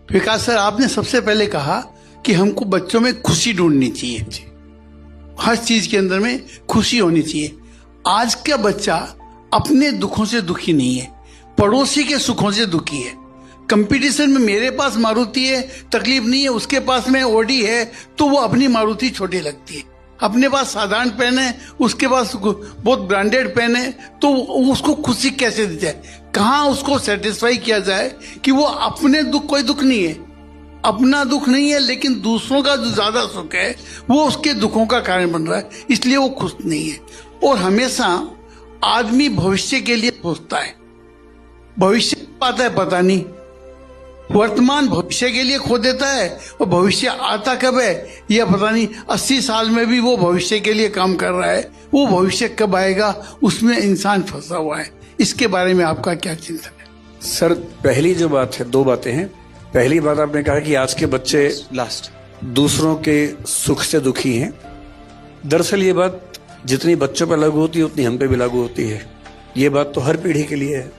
विकास sir, आपने सबसे पहले कहा कि हमको बच्चों में खुशी ढूंढनी चाहिए, हर चीज के अंदर में खुशी होनी चाहिए। आज का बच्चा अपने दुखों से दुखी नहीं है, पड़ोसी के सुखों से दुखी है। कंपटीशन में मेरे पास मारुति है, तकलीफ नहीं है, उसके पास में ओडी है, तो वो अपनी मारुति छोटी लगती है। अपने पास साधारण पेन है, उसके पास बहुत ब्रांडेड पेन है, तो उसको खुशी कैसे दी जाए, कहाँ उसको सेटिस्फाई किया जाए कि वो अपने दुख, कोई दुख नहीं है, अपना दुख नहीं है, लेकिन दूसरों का जो ज्यादा सुख है वो उसके दुखों का कारण बन रहा है, इसलिए वो खुश नहीं है। और हमेशा आदमी भविष्य के लिए सोचता है, भविष्य पाता है पता नहीं, वर्तमान भविष्य के लिए खो देता है, और भविष्य आता कब है यह पता नहीं। 80 साल में भी वो भविष्य के लिए काम कर रहा है, वो भविष्य कब आएगा उसमें इंसान फंसा हुआ है। इसके बारे में आपका क्या चिंतन है? सर, पहली जो बात है, दो बातें हैं। पहली बात आपने कहा कि आज के बच्चे दूसरों के सुख से दुखी हैं। दरअसल ये बात जितनी बच्चों पर लागू होती है उतनी हम पे भी लागू होती है। ये बात तो हर पीढ़ी के लिए है।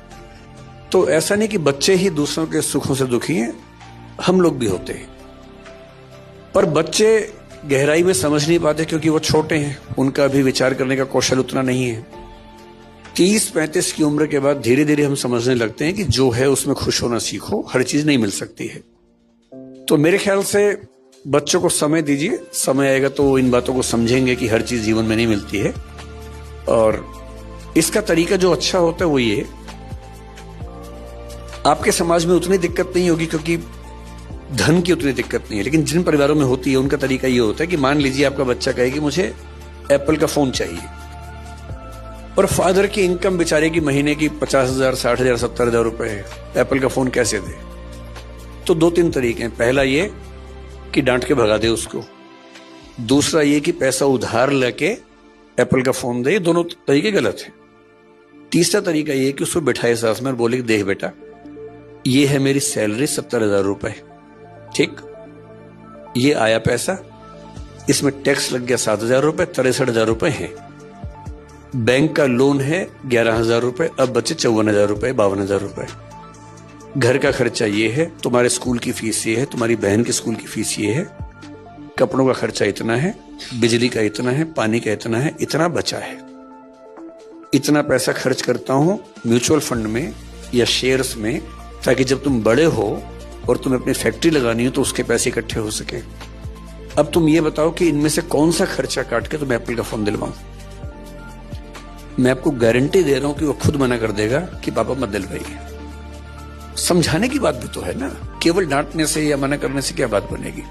तो ऐसा नहीं कि बच्चे ही दूसरों के सुखों से दुखी हैं, हम लोग भी होते हैं। पर बच्चे गहराई में समझ नहीं पाते क्योंकि वो छोटे हैं, उनका भी विचार करने का कौशल उतना नहीं है। 30-35 की उम्र के बाद धीरे धीरे हम समझने लगते हैं कि जो है उसमें खुश होना सीखो, हर चीज नहीं मिल सकती है। तो मेरे ख्याल से बच्चों को समय दीजिए, समय आएगा तो इन बातों को समझेंगे कि हर चीज जीवन में नहीं मिलती है। और इसका तरीका जो अच्छा होता है वो ये, आपके समाज में उतनी दिक्कत नहीं होगी क्योंकि धन की उतनी दिक्कत नहीं है, लेकिन जिन परिवारों में होती है उनका तरीका ये होता है कि मान लीजिए आपका बच्चा कहे कि मुझे एप्पल का फोन चाहिए, और फादर की इनकम बेचारे की महीने की 50,000, 60,000, 70,000 रुपए है, एप्पल का फोन कैसे दे? तो 2-3 तरीके हैं। पहला ये कि डांट के भगा दे उसको, दूसरा ये कि पैसा उधार लेके एप्पल का फोन दे। ये दोनों तरीके गलत है। तीसरा तरीका ये कि उसको बिठाए साथ में और बोले कि देख बेटा, ये है मेरी सैलरी 70,000 रुपए, ठीक, ये आया पैसा, इसमें टैक्स लग गया 7,000 रुपए, 63,000 रुपए है, बैंक का लोन है 11,000 रुपए, अब बचे 54,000 रुपए, 52,000 रुपए, घर का खर्चा ये है, तुम्हारे स्कूल की फीस ये है, तुम्हारी बहन की स्कूल की फीस ये है, कपड़ों का खर्चा इतना है, बिजली का इतना है, पानी का इतना है, इतना बचा है, इतना पैसा खर्च करता हूं म्यूचुअल फंड में या शेयर्स में, ताकि जब तुम बड़े हो और तुम्हें अपनी फैक्ट्री लगानी हो तो उसके पैसे इकट्ठे हो सके। अब तुम ये बताओ कि इनमें से कौन सा खर्चा काट के तुम्हें एप्पल का फोन दिलवाऊं? मैं आपको गारंटी दे रहा हूं कि वो खुद मना कर देगा कि पापा मत दिलवाइए। समझाने की बात भी तो है ना, केवल डांटने से या मना करने से क्या बात बनेगी?